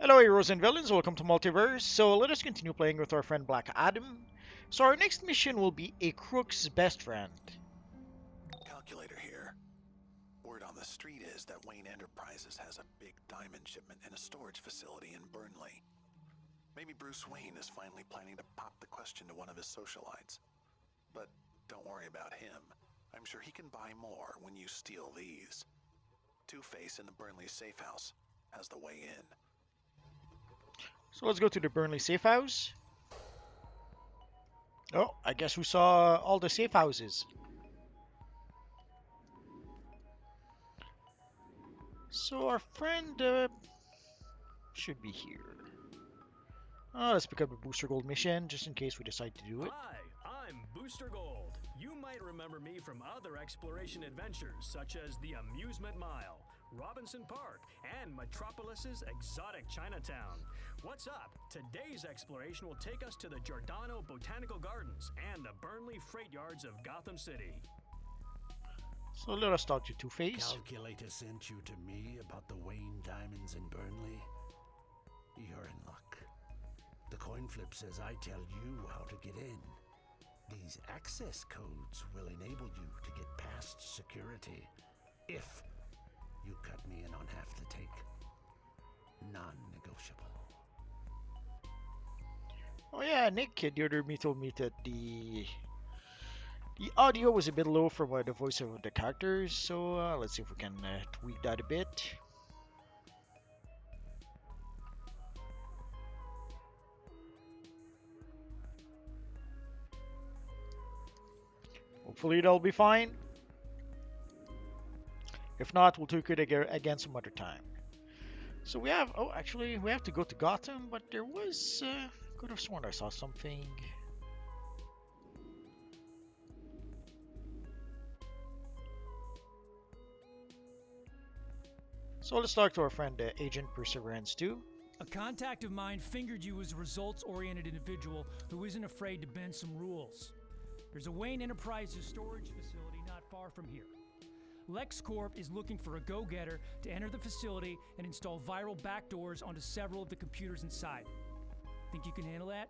Hello heroes and villains, welcome to Multiverse. So let us continue playing with our friend Black Adam. So our next mission will be a crook's best friend. Calculator here. Word on the street is that Wayne Enterprises has a big diamond shipment in a storage facility in Burnley. Maybe Bruce Wayne is finally planning to pop the question to one of his socialites. But don't worry about him. I'm sure he can buy more when you steal these. Two-Face in the Burnley safe house has the way in. So let's go to the Burnley safe house. Oh, I guess we saw all the safe houses. So our friend should be here. Let's pick up a Booster Gold mission just in case we decide to do it. Hi, I'm Booster Gold. You might remember me from other exploration adventures such as the Amusement Mile, Robinson Park, and Metropolis's exotic Chinatown. What's up? Today's exploration will take us to the Giordano Botanical Gardens and the Burnley Freight Yards of Gotham City. So let us talk to Two-Face. Calculator sent you to me about the Wayne diamonds in Burnley? You're in luck. The coin flip says I tell you how to get in. These access codes will enable you to get past security if you cut me in on half the take. Non-negotiable. Oh yeah, Nick, the other me told me that the audio was a bit low from the voice of the characters, so let's see if we can tweak that a bit. Hopefully that'll be fine. If not, we'll tweak it again some other time. So we have, oh actually we have to go to Gotham, but there was, could have sworn I saw something. So let's talk to our friend Agent Perseverance 2. A contact of mine fingered you as a results-oriented individual who isn't afraid to bend some rules. There's a Wayne Enterprises storage facility not far from here. LexCorp is looking for a go-getter to enter the facility and install viral backdoors onto several of the computers inside. Think you can handle that?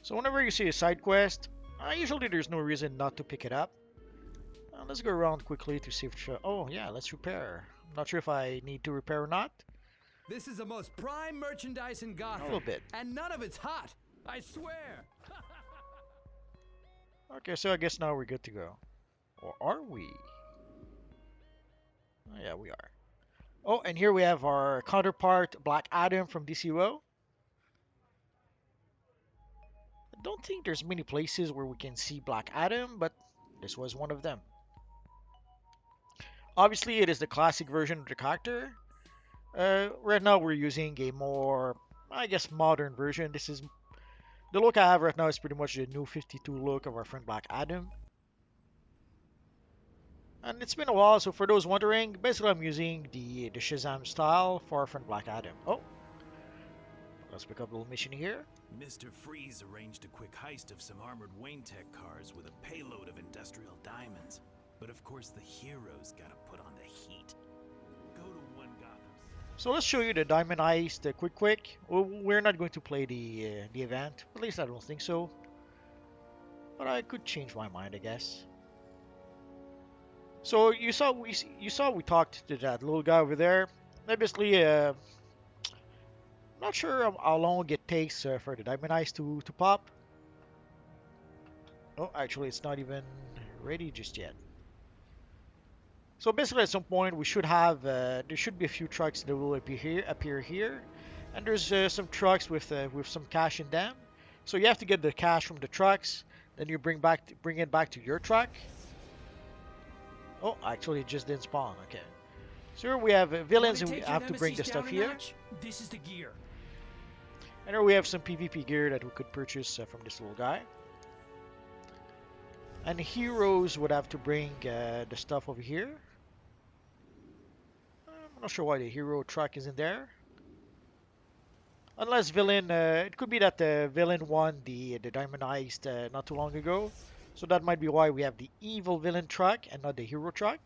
So whenever you see a side quest, usually there's no reason not to pick it up. Let's go around quickly to see if... oh yeah, let's repair. I'm not sure if I need to repair or not. This is the most prime merchandise in Gotham. A little bit. And none of it's hot. I swear. Okay, so I guess now we're good to go. Or are we? Oh, yeah, we are. Oh, and here we have our counterpart, Black Adam from DCUO. I don't think there's many places where we can see Black Adam, but this was one of them. Obviously, it is the classic version of the character. Right now, we're using a more, I guess, modern version. This is the look I have right now is pretty much the new 52 look of our friend Black Adam. And it's been a while, so for those wondering, basically I'm using the Shazam style for our friend Black Adam. Oh, let's pick up a little mission here. Mr. Freeze arranged a quick heist of some armored Wayne Tech cars with a payload of industrial diamonds. But of course the heroes gotta put on the heat. Go to One Gotham. So let's show you the Diamond Heist quick. We're not going to play the event. At least I don't think so. But I could change my mind, I guess. So you saw we talked to that little guy over there. Obviously, not sure how long it takes for the Diamond Heist to pop. Oh, actually, it's not even ready just yet. So basically, at some point, we should have there should be a few trucks that will appear here, and there's some trucks with some cash in them. So you have to get the cash from the trucks, then you bring it back to your truck. Oh, actually, it just didn't spawn. Okay. So here we have villains who have to bring the stuff here. This is the gear. And here we have some PvP gear that we could purchase from this little guy. And heroes would have to bring the stuff over here. I'm not sure why the hero truck isn't there. Unless villain, it could be that the villain won the Diamond Heist not too long ago. So that might be why we have the evil villain truck and not the hero truck.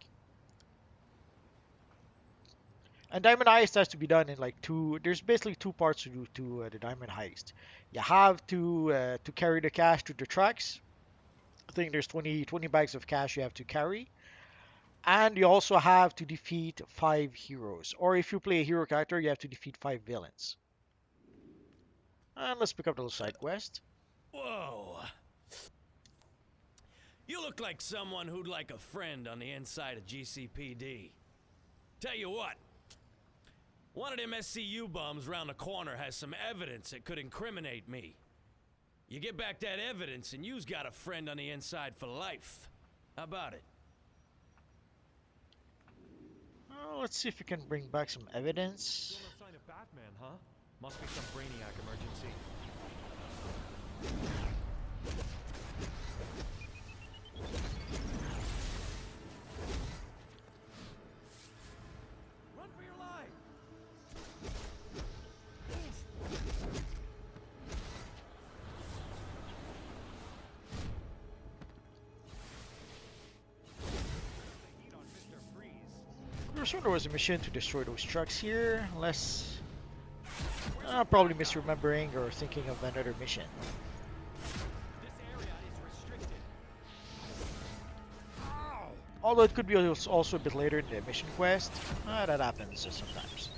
And diamond heist has to be done in like two. There's basically two parts to do to the diamond heist. You have to carry the cash to the trucks. I think there's 20 bags of cash you have to carry. And you also have to defeat 5 heroes. Or if you play a hero character, you have to defeat 5 villains. And let's pick up the little side quest. Whoa. You look like someone who'd like a friend on the inside of GCPD. Tell you what. One of them SCU bums round the corner has some evidence that could incriminate me. You get back that evidence and you's got a friend on the inside for life. How about it? Let's see if we can bring back some evidence. Still no sign of Batman, huh? Must be some Brainiac emergency. Run for your life! I'm sure there was a mission to destroy those trucks here, unless probably misremembering or thinking of another mission. This area is restricted. Although it could be also a bit later in the mission quest. That happens sometimes.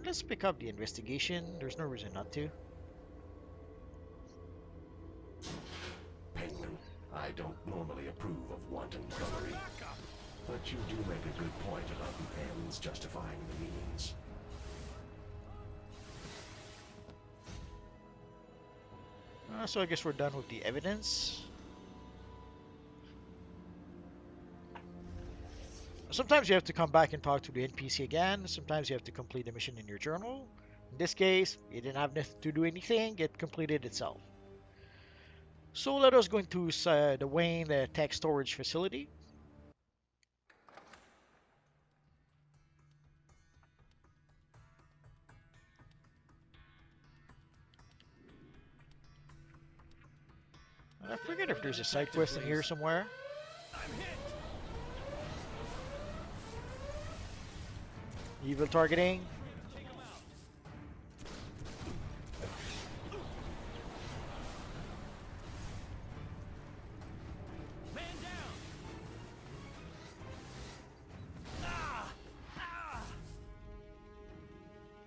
Let's pick up the investigation. There's no reason not to. Penguin, I don't normally approve of wanton gunnery, but you do make a good point about the ends justifying the means. So I guess we're done with the evidence. Sometimes you have to come back and talk to the NPC again. Sometimes you have to complete the mission in your journal. In this case, you didn't have to do anything. It completed itself. So let us go into the Wayne Tech Storage Facility. I forget if there's a side quest in here somewhere. I'm hit! Evil targeting. Take him out! Man down!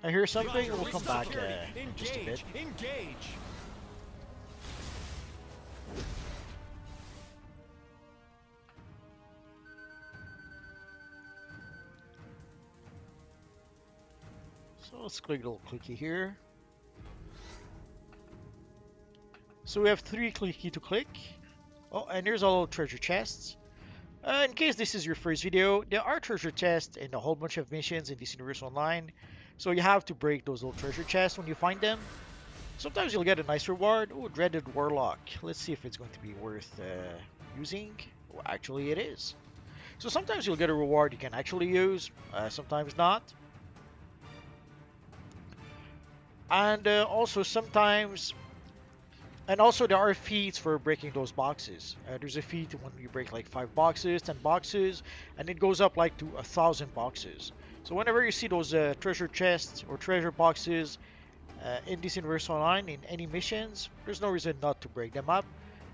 I hear something. Roger, We'll we come stop back security. in just a bit. Engage! So let's click a little clicky here. So we have 3 clicky to click. Oh, and here's all treasure chests. In case this is your first video, there are treasure chests in a whole bunch of missions in this universe online. So you have to break those little treasure chests when you find them. Sometimes you'll get a nice reward. Oh, Dreaded Warlock. Let's see if it's going to be worth using. Well, actually, it is. So sometimes you'll get a reward you can actually use, sometimes not. And also sometimes... And also there are feats for breaking those boxes. There's a feat when you break like 5 boxes, 10 boxes, and it goes up like to 1,000 boxes. So whenever you see those treasure chests or treasure boxes in this universe online, in any missions, there's no reason not to break them up.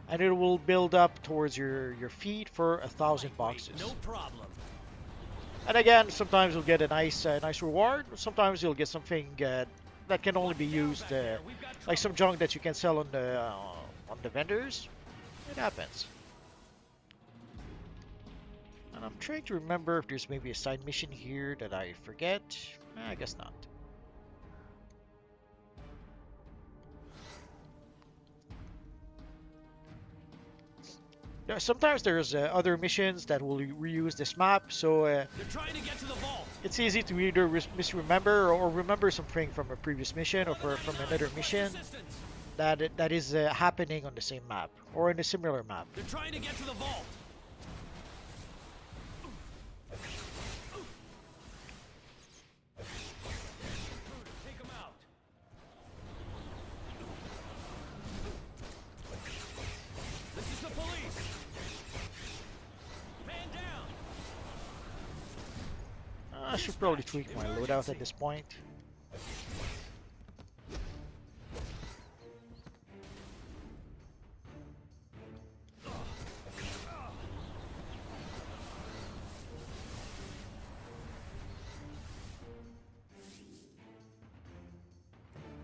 And it will build up towards your feat for 1,000 boxes. No problem. And again, sometimes you'll get a nice reward. Sometimes you'll get something that can only be used, like some junk that you can sell on the vendors. It happens. And I'm trying to remember if there's maybe a side mission here that I forget. I guess not. Yeah, sometimes there's other missions that will reuse this map, so They're trying to get to the vault. it's easy to either misremember or remember something from a previous mission or from another mission that is happening on the same map or in a similar map. They're trying to get to the vault. Take him out. This is the police. I should probably tweak my loadout at this point.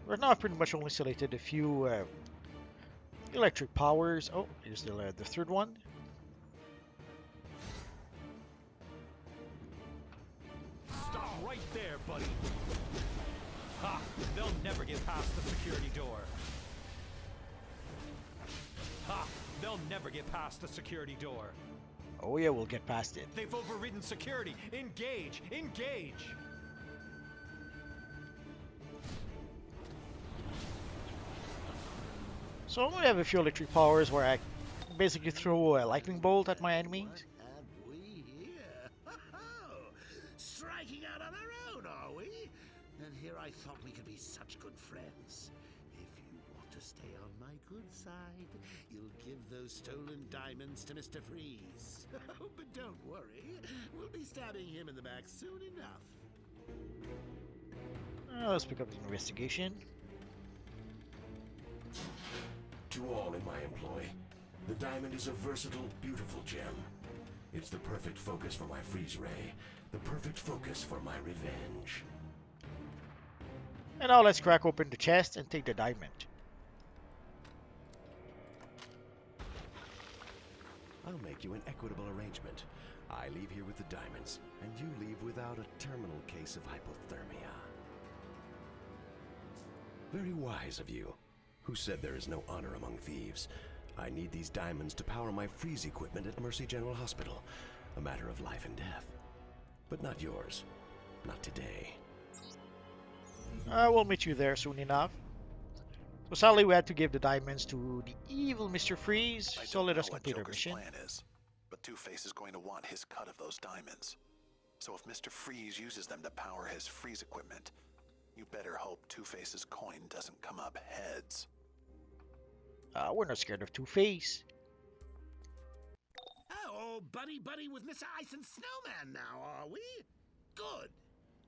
Right now I've pretty much only selected a few electric powers. Oh, here's the third one. Stop right there, buddy. Ha! They'll never get past the security door. Ha! They'll never get past the security door. Oh yeah, we'll get past it. They've overridden security. Engage! Engage! So I only have a few electric powers where I basically throw a lightning bolt at my enemies. What have we here? Striking out on our own, are we? And here I thought we could be such good friends. If you want to stay on my good side, you'll give those stolen diamonds to Mr. Freeze. But don't worry, we'll be stabbing him in the back soon enough. Let's pick up the investigation. To all in my employ, the diamond is a versatile, beautiful gem. It's the perfect focus for my freeze ray, the perfect focus for my revenge. And now let's crack open the chest and take the diamond. I'll make you an equitable arrangement. I leave here with the diamonds, and you leave without a terminal case of hypothermia. Very wise of you. Who said there is no honor among thieves? I need these diamonds to power my freeze equipment at Mercy General Hospital. A matter of life and death. But not yours. Not today. We'll meet you there soon enough. So sadly we had to give the diamonds to the evil Mr. Freeze, so let us complete our mission. Plan is, but Two-Face is going to want his cut of those diamonds. So if Mr. Freeze uses them to power his freeze equipment, you better hope Two-Face's coin doesn't come up heads. We're not scared of Two-Face. Oh, buddy with Mr. Ice and Snowman now, are we? Good.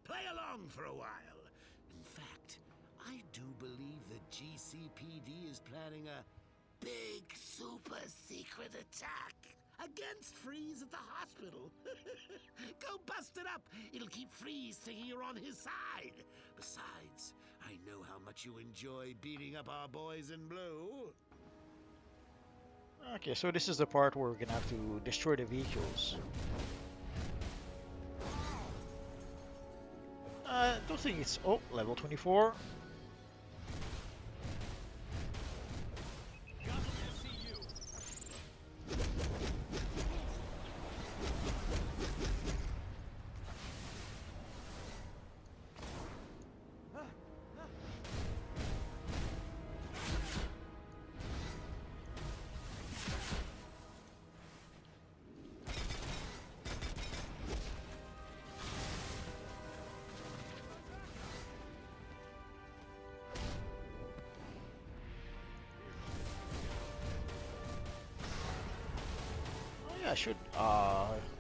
Play along for a while. In fact, I do believe the GCPD is planning a big super secret attack against Freeze at the hospital. Go bust it up. It'll keep Freeze thinking you're on his side. Besides, I know how much you enjoy beating up our boys in blue. Okay, so this is the part where we're gonna have to destroy the vehicles. Don't think it's... Oh, level 24. I should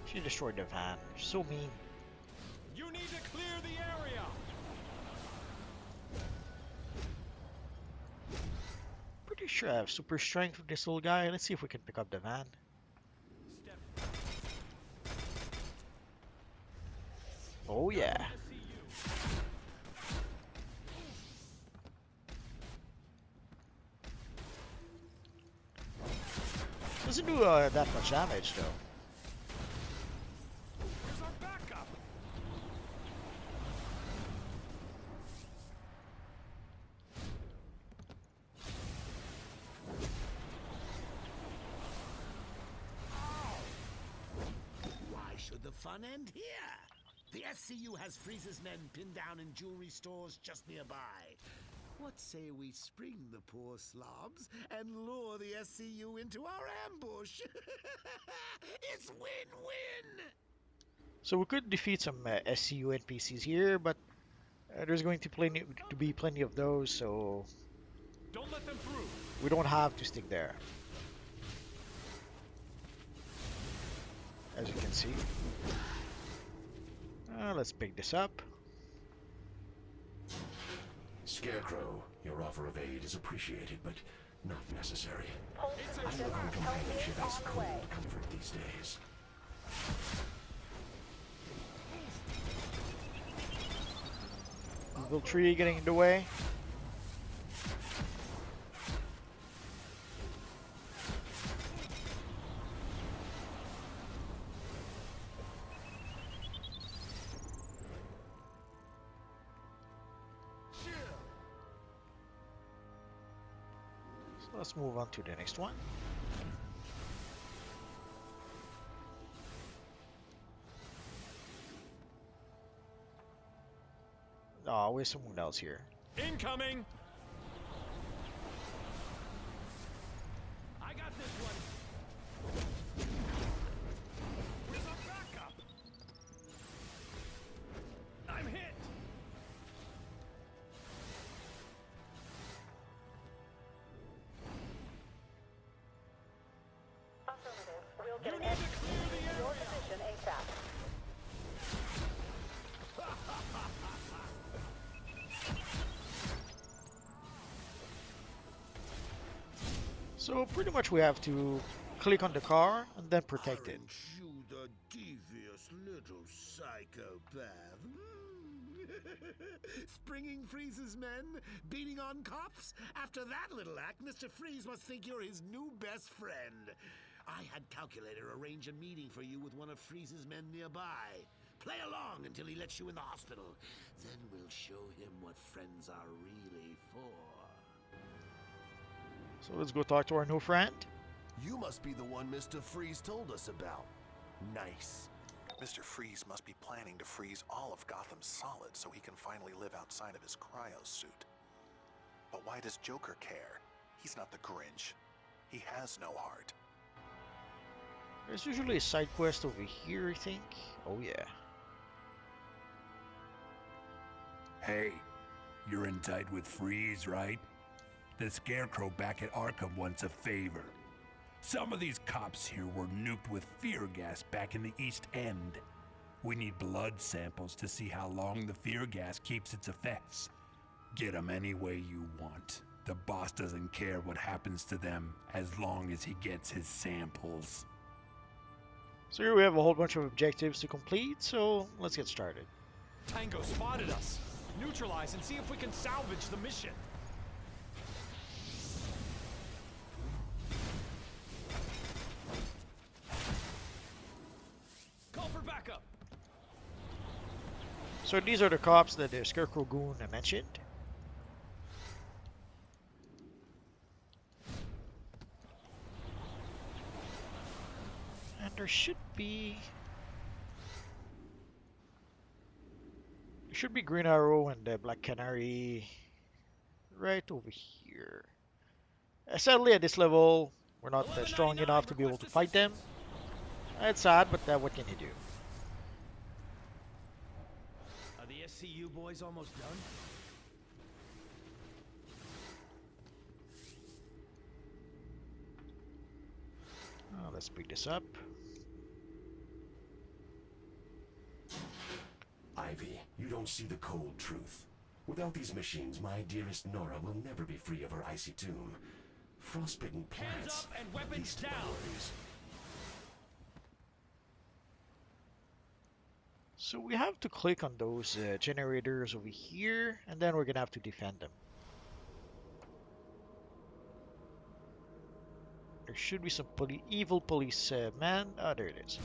she destroyed the van. So mean. You need to clear the area. Pretty sure I have super strength with this little guy. Let's see if we can pick up the van. Oh yeah. Doesn't do that much damage though. Where's our backup? Why should the fun end here? The SCU has Freeze's men pinned down in jewelry stores just nearby. What say we spring the poor slobs and lure the SCU into our ambush? It's win-win! So we could defeat some SCU NPCs here, but there's going to be plenty of those, so Don't let them through. we don't have to stick there. As you can see. Let's pick this up. Scarecrow, your offer of aid is appreciated, but not necessary. I live on companionship as cold comfort these days. Evil tree getting in the way. So let's move on to the next one. Oh, where's someone else here? Incoming! I got this one. Where's our backup? I'm hit! We'll You need to clear the area! position ASAP. So pretty much we have to click on the car and then protect it. Aren't you the devious little psychopath? Springing Freeze's men? Beating on cops? After that little act, Mr. Freeze must think you're his new best friend. I had Calculator arrange a meeting for you with one of Freeze's men nearby. Play along until he lets you in the hospital. Then we'll show him what friends are really for. So let's go talk to our new friend. You must be the one Mr. Freeze told us about. Nice. Mr. Freeze must be planning to freeze all of Gotham solid so he can finally live outside of his cryo suit. But why does Joker care? He's not the Grinch. He has no heart. There's usually a side quest over here, I think. Oh yeah. Hey, you're in tight with Freeze, right? The Scarecrow back at Arkham wants a favor. Some of these cops here were nuked with fear gas back in the East End. We need blood samples to see how long the fear gas keeps its effects. Get them any way you want. The boss doesn't care what happens to them as long as he gets his samples. So here we have a whole bunch of objectives to complete, so let's get started. Tango spotted us. Neutralize and see if we can salvage the mission. Call for backup. So these are the cops that the Scarecrow Goon mentioned. And there should be Green Arrow and the Black Canary right over here. Sadly, at this level, we're not strong enough to be able to fight them. It's sad, but what can you do? Are the SCU boys almost done? Oh, let's pick this up. Ivy, you don't see the cold truth. Without these machines, my dearest Nora will never be free of her icy tomb. Frostbitten plants. Hands up and weapons least of my down. worries. So we have to click on those generators over here, and then we're gonna have to defend them. There should be some evil police man. Oh, there it is.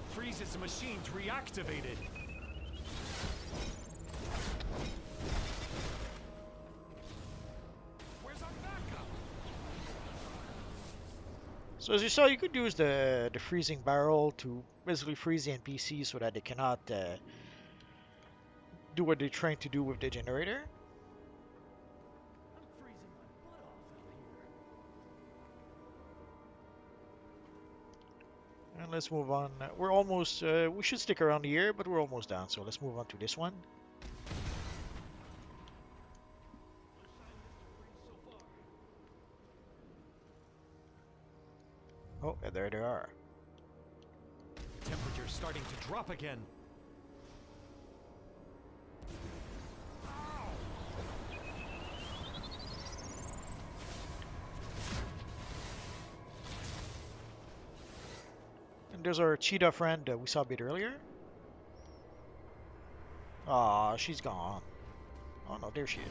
Freeze's machines reactivated. Where's our backup? So as you saw, you could use the freezing barrel to basically freeze the NPCs so that they cannot do what they're trying to do with the generator. I'm freezing my butt off out here. And let's move on. We're almost, we should stick around here, but we're almost done. So let's move on to this one. Oh, and there they are. Temperature's starting to drop again. And there's our cheetah friend we saw a bit earlier. Aw, she's gone. Oh no, there she is.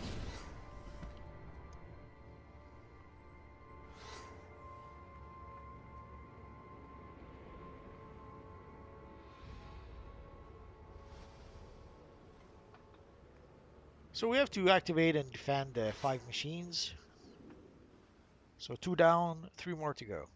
So we have to activate and defend 5 machines. So 2 down, 3 more to go.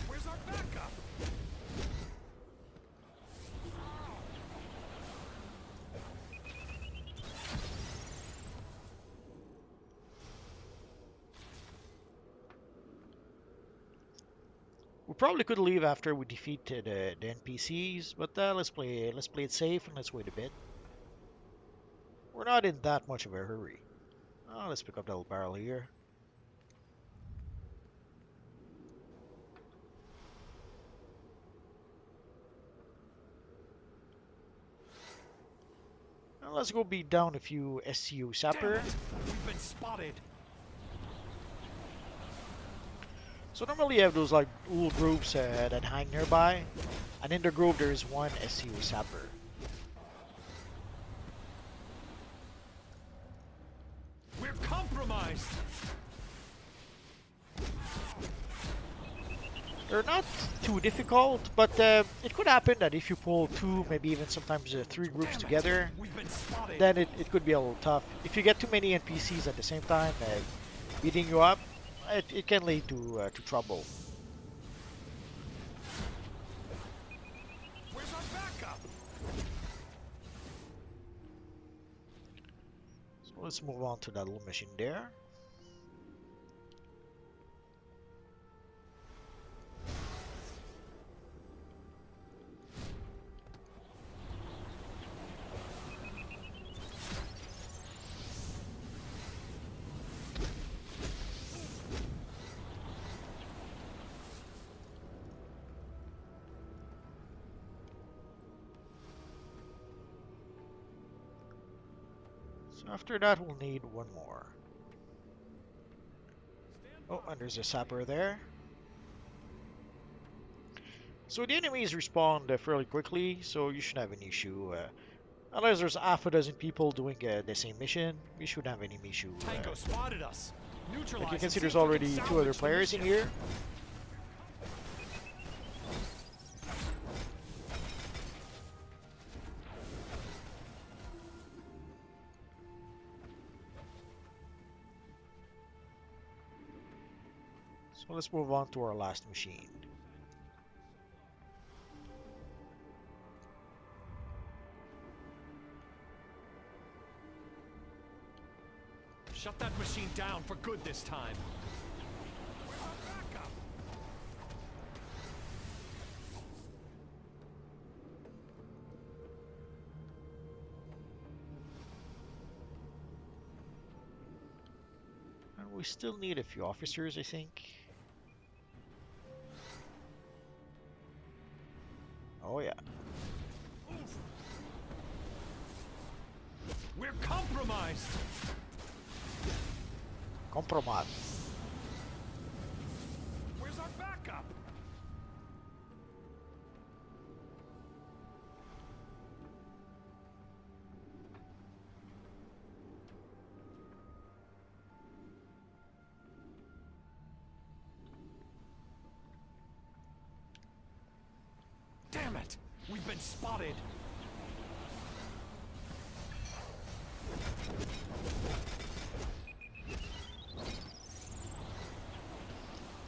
Where's our backup? We probably could leave after we defeat the NPCs, but let's play it safe and let's wait a bit. We're not in that much of a hurry. Oh, let's pick up that little barrel here. Now let's go beat down a few SCU sapper. We've been spotted. So normally you have those like little groups that hang nearby, and in the group there is one SCU sapper. We're compromised. They're not too difficult, but it could happen that if you pull 2, maybe even sometimes 3 groups together, then it could be a little tough. If you get too many NPCs at the same time beating you up, it can lead to trouble. Where's our backup? So let's move on to that little machine there. So after that we'll need one more. Oh, and there's a sapper there. So the enemies respawn fairly quickly, so you shouldn't have an issue. Unless there's half a dozen people doing the same mission, we shouldn't have any issue. Tango spotted us. Like you can see there's already 2 other players in here. So let's move on to our last machine. Shut that machine down for good this time. Where's our backup? And we still need a few officers, I think. Oh yeah. We're compromised. Compromat. Where's our backup? Damn it! We've been spotted.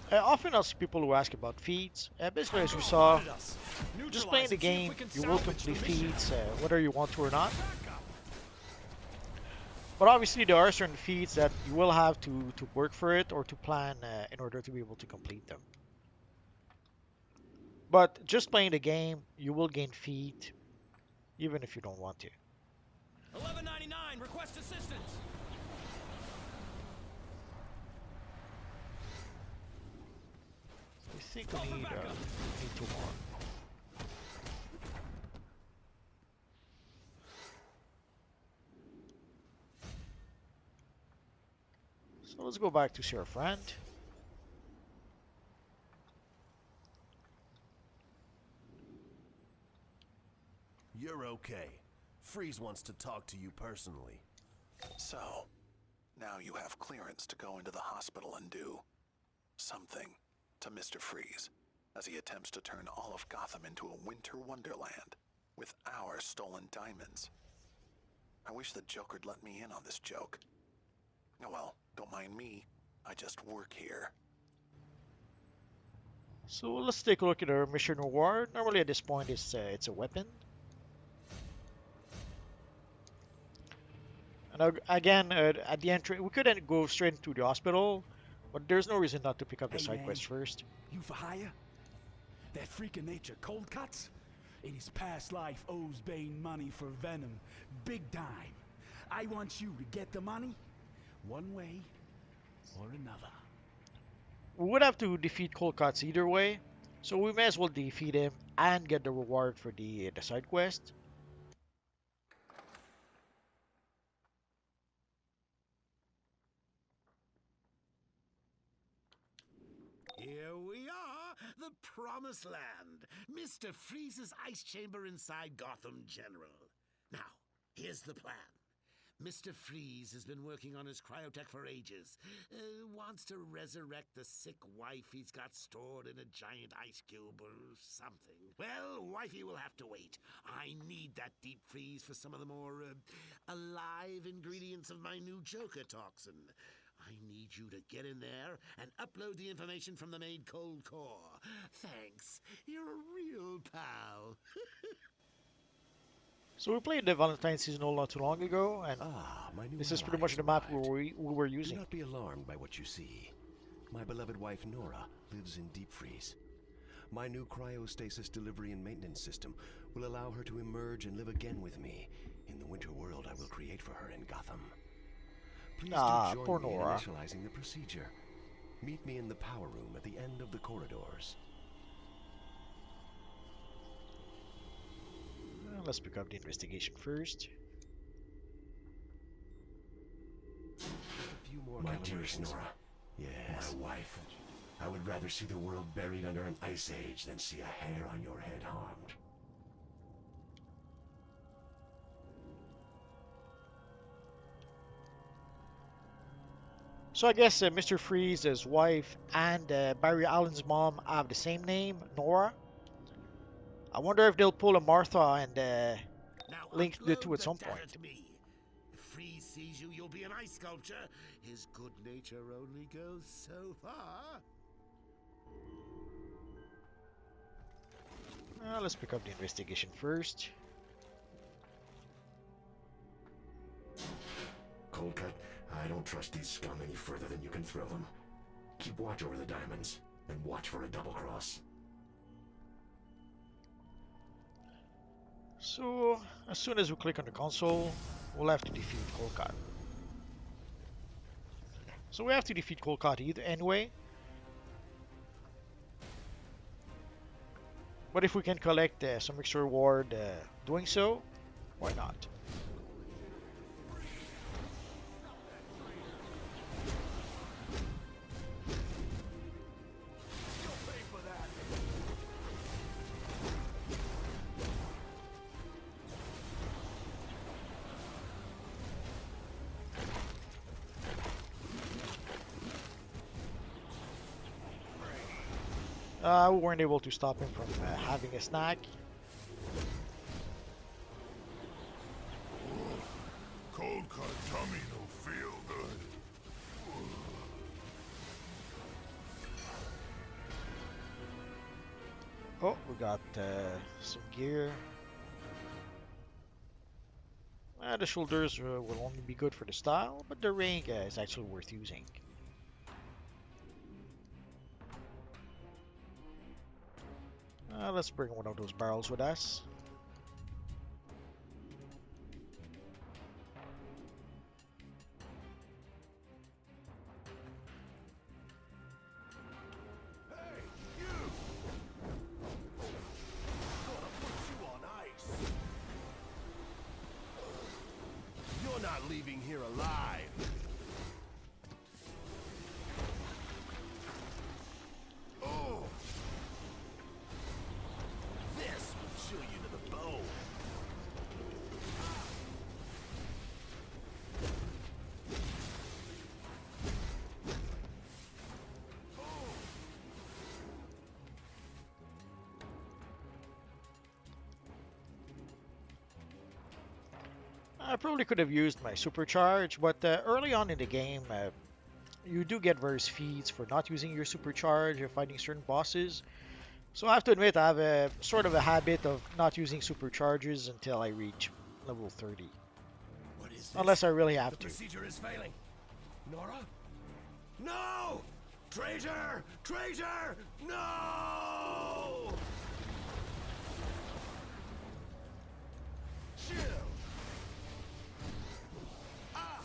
Often I'll see people who ask about feats. Basically, as you saw, just playing the game, you will complete feats, whether you want to or not. But obviously, there are certain feats that you will have to work for it or to plan in order to be able to complete them. But just playing the game, you will gain feat, even if you don't want to. 11 1199, request assistance. I think we need two more. So let's go back to see our friend. You're okay. Freeze wants to talk to you personally. So, now you have clearance to go into the hospital and do something to Mr. Freeze as he attempts to turn all of Gotham into a winter wonderland with our stolen diamonds. I wish the Joker'd let me in on this joke. Oh well, don't mind me. I just work here. So let's take a look at our mission reward. Normally at this point it's a weapon. And again, at the entry, we couldn't go straight into the hospital, but there's no reason not to pick up the side quest first. You for hire? That freak of nature, Cold Cuts? In his past life owes Bane money for Venom. Big time. I want you to get the money, one way or another. We would have to defeat Cold Cuts either way, so we may as well defeat him and get the reward for the side quest. Here we are, the Promised Land. Mr. Freeze's ice chamber inside Gotham General. Now, here's the plan. Mr. Freeze has been working on his cryotech for ages. Wants to resurrect the sick wife he's got stored in a giant ice cube or something. Well, wifey will have to wait. I need that deep freeze for some of the more alive ingredients of my new Joker toxin. I need you to get in there and upload the information from the maid Cold Core. Thanks. You're a real pal. So we played the Valentine seasonal not too long ago, and this is pretty much the map we were using. Do not be alarmed by what you see. My beloved wife Nora lives in deep freeze. My new cryostasis delivery and maintenance system will allow her to emerge and live again with me in the winter world I will create for her in Gotham. Please do join me in initializing the procedure. Meet me in the power room at the end of the corridors. Let's pick up the investigation first. A few more My dearest Nora. Yes. My wife. I would rather see the world buried under an ice age than see a hair on your head harmed. So I guess Mr. Freeze's wife and Barry Allen's mom have the same name, Nora. I wonder if they'll pull a Martha and link the two at some point. If Freeze sees you, you'll be an ice sculpture. His good nature only goes so far. Let's pick up the investigation first. Cold Cut, I don't trust these scum any further than you can throw them. Keep watch over the diamonds, and watch for a double cross. So, as soon as we click on the console, we'll have to defeat Cold Cut. So we have to defeat Cold Cut either anyway. But if we can collect some extra reward doing so, why not? We weren't able to stop him from having a snack. Cold cut tummy don't feel good. Oh, we got some gear. The shoulders will only be good for the style, but the ring is actually worth using. Let's bring one of those barrels with us. leaving here alive. Oh! This will chill you to the bone. I probably could have used my supercharge, but early on in the game, you do get various feats for not using your supercharge or fighting certain bosses. So I have to admit, I have a sort of a habit of not using supercharges until I reach level 30. What is this? Unless I really have The to. procedure is failing. Nora? No! Traitor! Traitor! No! Chill! Ah!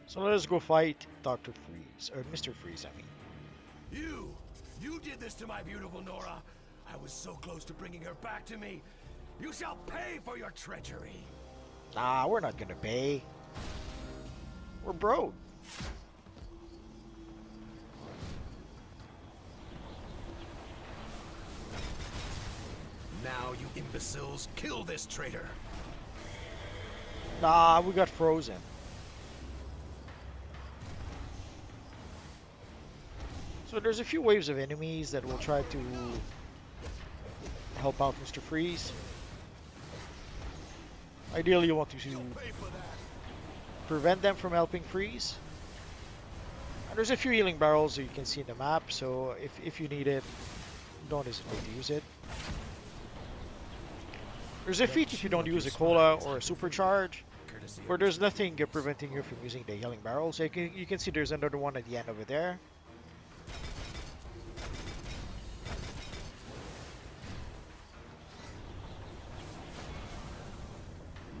So let us go fight Dr. Freeze, or Mr. Freeze, I mean. You did this to my beautiful Nora. I was so close to bringing her back to me. You shall pay for your treachery. Nah, we're not gonna pay. We're broke. Now, you imbeciles, kill this traitor. Nah, we got frozen. So there's a few waves of enemies that will try to help out Mr. Freeze. Ideally, you want to prevent them from helping Freeze. And there's a few healing barrels that you can see in the map, so if you need it, don't hesitate to use it. There's a feat if you don't use a cola or a supercharge, where there's nothing preventing you from using the healing barrel. So you can see there's another one at the end over there.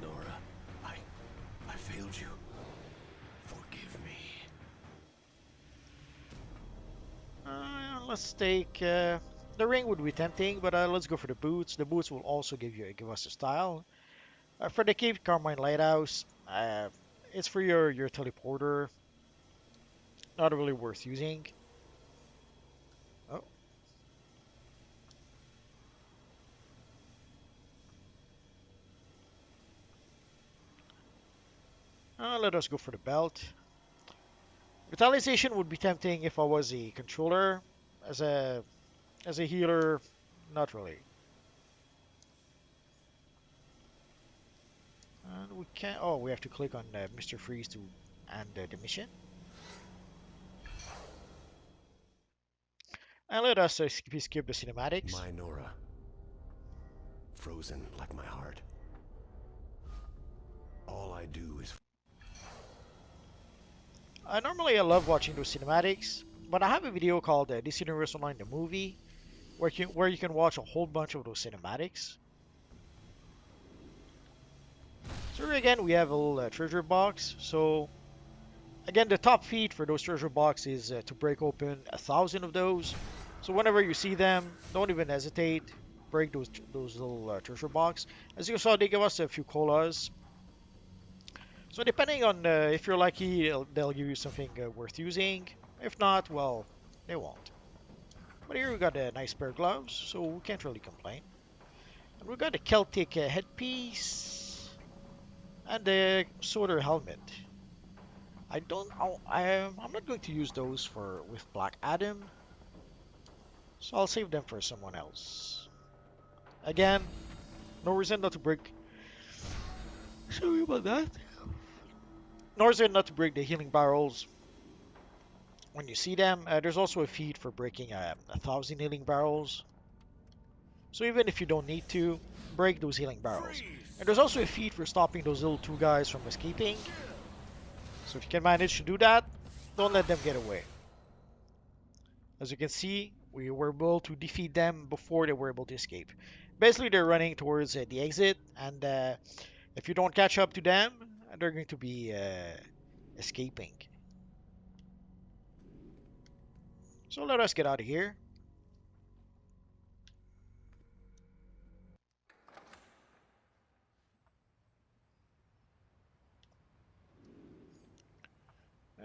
Nora, I failed you. Forgive me. Let's take the ring would be tempting, but let's go for the boots. The boots will also give us a style. For the Cape Carmine Lighthouse, it's for your teleporter. Not really worth using. Oh. Let us go for the belt. Vitalization would be tempting if I was a controller. As a healer, not really. And we can. Oh, we have to click on Mr. Freeze to end the mission. And let us skip the cinematics. My Nora. Frozen like my heart. All I do is... Normally I love watching those cinematics, but I have a video called DC Universe Online the Movie, where you can watch a whole bunch of those cinematics. So here again we have a little treasure box. So again, the top feat for those treasure boxes is to break open 1,000 of those. So whenever you see them, don't even hesitate. Break those little treasure box. As you saw, they give us a few colas. So depending on if you're lucky, they'll give you something worth using. If not, well, they won't. But here we got a nice pair of gloves, so we can't really complain. And we got a Celtic headpiece and a soldier helmet. I'm not going to use those with Black Adam, so I'll save them for someone else. Again, no reason not to break. Sorry about that. No reason not to break the healing barrels when you see them. There's also a feat for breaking 1,000 healing barrels. So even if you don't need to, break those healing barrels. And there's also a feat for stopping those little two guys from escaping. So if you can manage to do that, don't let them get away. As you can see, we were able to defeat them before they were able to escape. Basically, they're running towards the exit, and if you don't catch up to them, they're going to be escaping. So let us get out of here.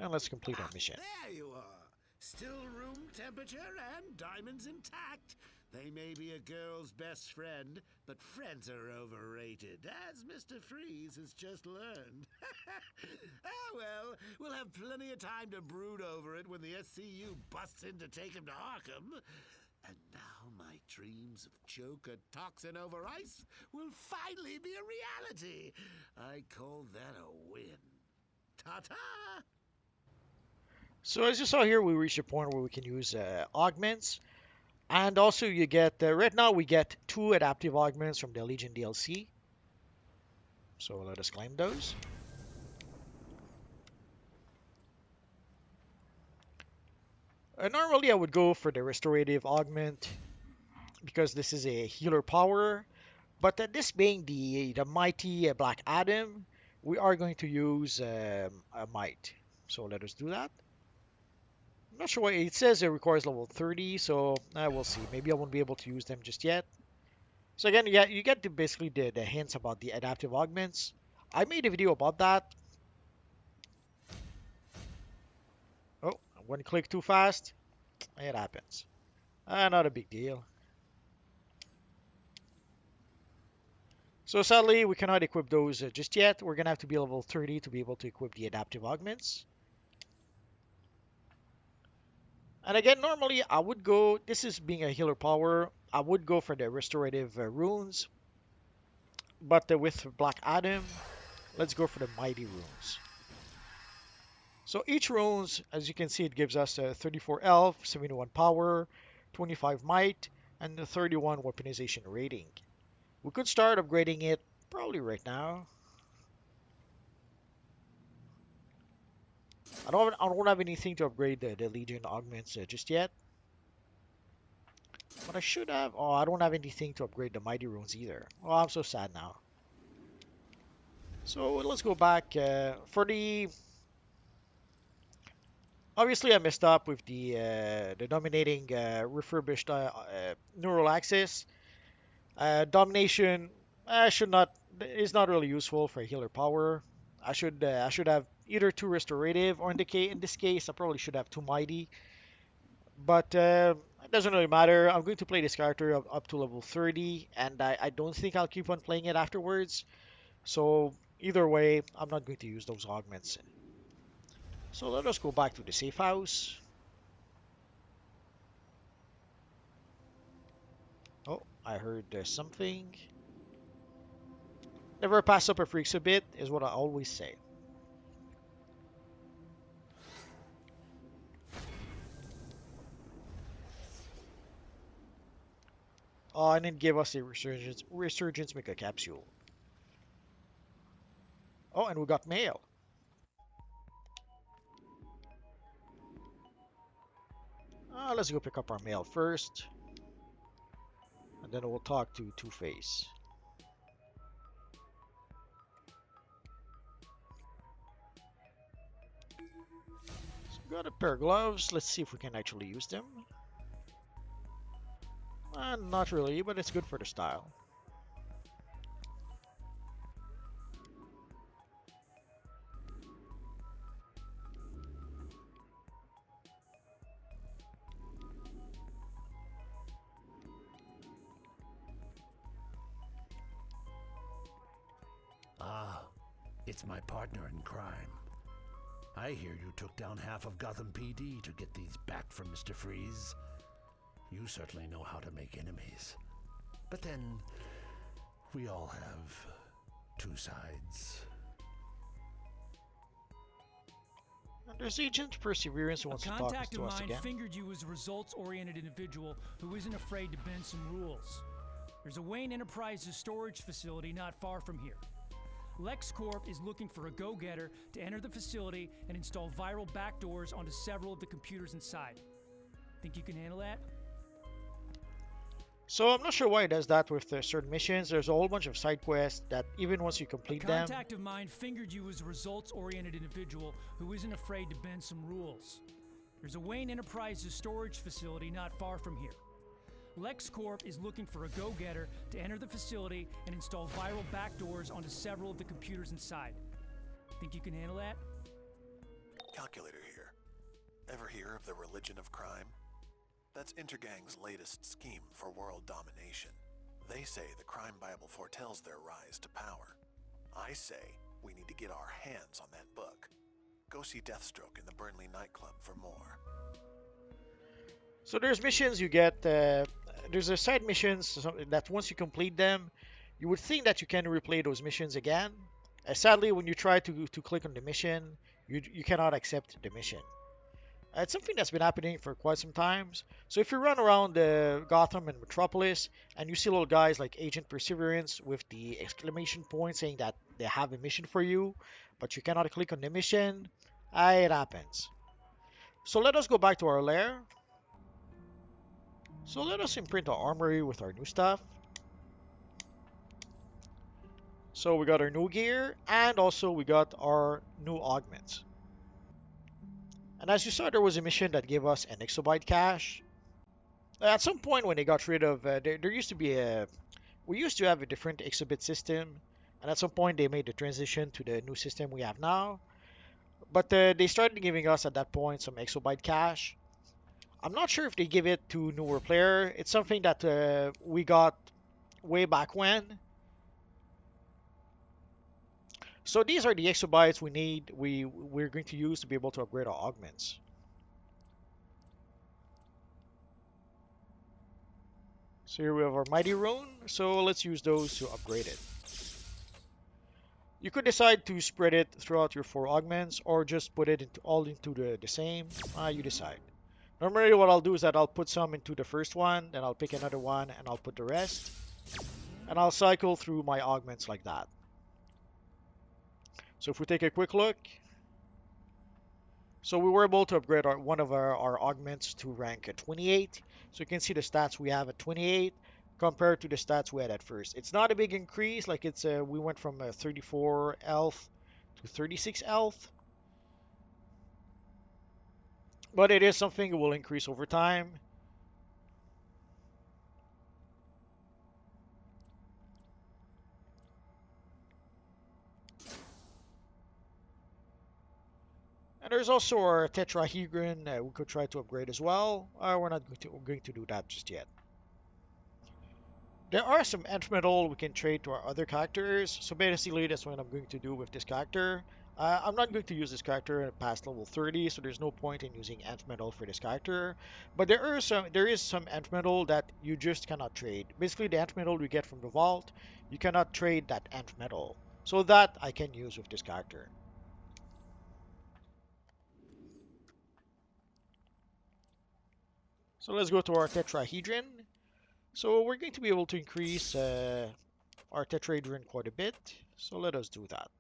And let's complete our mission. There you are. Still room temperature and diamonds intact. They may be a girl's best friend, but friends are overrated, as Mr. Freeze has just learned. Well, we'll have plenty of time to brood over it when the SCU busts in to take him to Arkham. And now my dreams of Joker toxin over ice will finally be a reality. I call that a win. Ta-ta! So as you saw here, we reached a point where we can use augments. And also you get, right now we get 2 adaptive augments from the Legion DLC. So let us claim those. Normally I would go for the restorative augment because this is a healer power. But this being the mighty Black Adam, we are going to use a might. So let us do that. I'm not sure why it says it requires level 30, so we'll see. Maybe I won't be able to use them just yet. So again, you get basically the hints about the adaptive augments. I made a video about that. Oh, one click too fast. It happens. Not a big deal. So sadly, we cannot equip those just yet. We're going to have to be level 30 to be able to equip the adaptive augments. And again, normally I would go, this is being a healer power, I would go for the restorative runes. But with Black Adam, let's go for the mighty runes. So each runes, as you can see, it gives us 34 elf, 71 power, 25 might, and 31 weaponization rating. We could start upgrading it probably right now. I don't have anything to upgrade the Legion augments just yet. But I should have. Oh, I don't have anything to upgrade the mighty runes either. Oh, I'm so sad now. So let's go back for the. Obviously, I messed up with the dominating refurbished neural axis. Domination should not is not really useful for healer power. I should have either 2 restorative, or in this case I probably should have 2 mighty. But it doesn't really matter. I'm going to play this character up to level 30, and I don't think I'll keep on playing it afterwards. So either way, I'm not going to use those augments. So let us go back to the safe house. Oh, I heard something. Never pass up a free exhibit is what I always say. Oh, and then give us a resurgence mega capsule. Oh, and we got mail. Let's go pick up our mail first. And then we'll talk to Two-Face. So got a pair of gloves. Let's see if we can actually use them. Not really, but it's good for the style. Ah, it's my partner in crime. I hear you took down half of Gotham PD to get these back from Mr. Freeze. You certainly know how to make enemies. But then, we all have 2 sides. And there's Agent Perseverance who wants to talk to us again. A contact of mine fingered you as a results-oriented individual who isn't afraid to bend some rules. There's a Wayne Enterprises storage facility not far from here. LexCorp is looking for a go-getter to enter the facility and install viral backdoors onto several of the computers inside. Think you can handle that? So I'm not sure why it does that with certain missions. There's a whole bunch of side quests that even once you complete them... A contact of mine fingered you as a results-oriented individual who isn't afraid to bend some rules. There's a Wayne Enterprises storage facility not far from here. LexCorp is looking for a go-getter to enter the facility and install viral backdoors onto several of the computers inside. Think you can handle that? Calculator here. Ever hear of the religion of crime? That's Intergang's latest scheme for world domination. They say the crime Bible foretells their rise to power. I say we need to get our hands on that book. Go see Deathstroke in the Burnley nightclub for more. So there's missions you get. There's a side missions that once you complete them, you would think that you can replay those missions again. Sadly, when you try to click on the mission, you cannot accept the mission. It's something that's been happening for quite some times. So if you run around Gotham and Metropolis and you see little guys like Agent Perseverance with the exclamation point saying that they have a mission for you, but you cannot click on the mission, it happens. So let us go back to our lair. So let us imprint our armory with our new stuff. So we got our new gear and also we got our new augments. And as you saw, there was a mission that gave us an exobyte cache. At some point when they got rid of, there used to be we used to have a different exobit system. And at some point they made the transition to the new system we have now. But they started giving us at that point some exobyte cache. I'm not sure if they give it to newer player. It's something that we got way back when. So these are the exobytes we need. We're going to use to be able to upgrade our augments. So here we have our mighty rune. So let's use those to upgrade it. You could decide to spread it throughout your 4 augments or just put it all into the same. You decide. Normally what I'll do is that I'll put some into the first one, then I'll pick another one and I'll put the rest. And I'll cycle through my augments like that. So if we take a quick look, so we were able to upgrade one of our augments to rank 28. So you can see the stats we have at 28 compared to the stats we had at first. It's not a big increase, like it's we went from 34 health to 36 health. But it is something that will increase over time. And there's also our tetrahedron we could try to upgrade as well. We're not going to do that just yet. There are some nth metal we can trade to our other characters. So basically that's what I'm going to do with this character. I'm not going to use this character past level 30, so there's no point in using nth metal for this character. But there is some nth metal that you just cannot trade. Basically the nth metal you get from the vault, you cannot trade that nth metal. So that I can use with this character. So let's go to our tetrahedron. So we're going to be able to increase our tetrahedron quite a bit. So let us do that.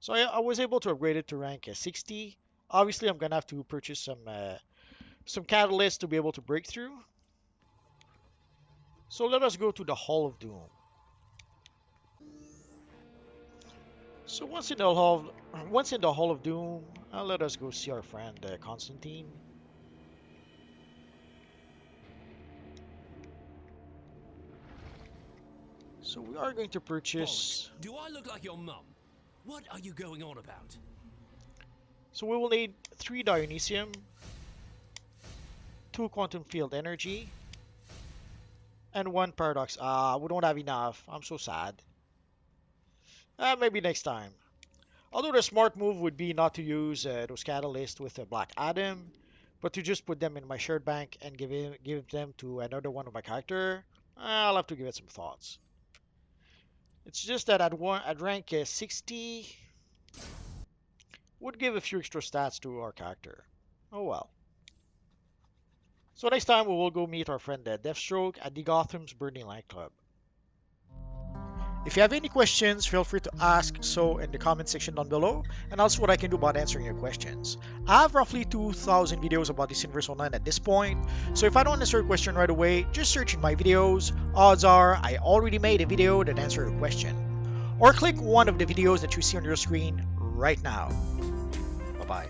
So I was able to upgrade it to rank 60. Obviously, I'm gonna have to purchase some catalysts to be able to break through. So let us go to the Hall of Doom. So once in the Hall of Doom, let us go see our friend Constantine. So we are going to purchase. Bollocks. Do I look like your mum? What are you going on about? So we will need 3 Dionysium, 2 Quantum Field Energy, and 1 Paradox. We don't have enough. I'm so sad. Maybe next time. Although the smart move would be not to use those catalysts with a Black Adam, but to just put them in my shared bank and give them to another one of my character. I'll have to give it some thoughts. It's just that at rank 60 would give a few extra stats to our character. Oh well. So next time we will go meet our friend Deathstroke at the Gotham's Burning nightclub. If you have any questions, feel free to ask so in the comment section down below, and I'll see what I can do about answering your questions. I have roughly 2,000 videos about this Universe Online at this point, so if I don't answer your question right away, just search in my videos. Odds are I already made a video that answers your question. Or click one of the videos that you see on your screen right now. Bye-bye.